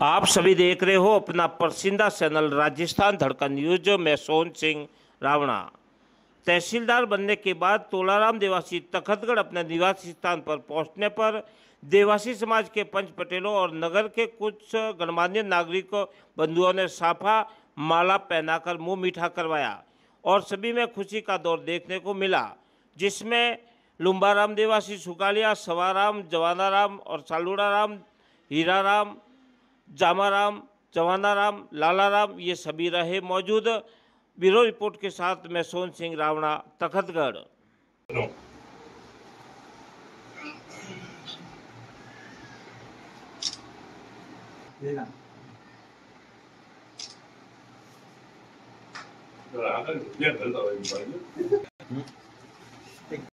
आप सभी देख रहे हो अपना पसंदीदा चैनल राजस्थान धड़कन न्यूज में सोन सिंह रावणा। तहसीलदार बनने के बाद तोलाराम देवासी तखतगढ़ अपने निवासी स्थान पर पहुंचने पर देवासी समाज के पंच पटेलों और नगर के कुछ गणमान्य नागरिकों बंधुओं ने साफा माला पहनाकर मुंह मीठा करवाया और सभी में खुशी का दौर देखने को मिला, जिसमें लुम्बाराम देवासी, सुकालिया, सवाराम, जवानाराम और सालुड़ाराम, हीराराम, जामाराम, जवानाराम, लालाराम ये सभी रहे मौजूद। ब्यूरो रिपोर्ट के साथ मैं सोन सिंह रावणा, तखतगढ़।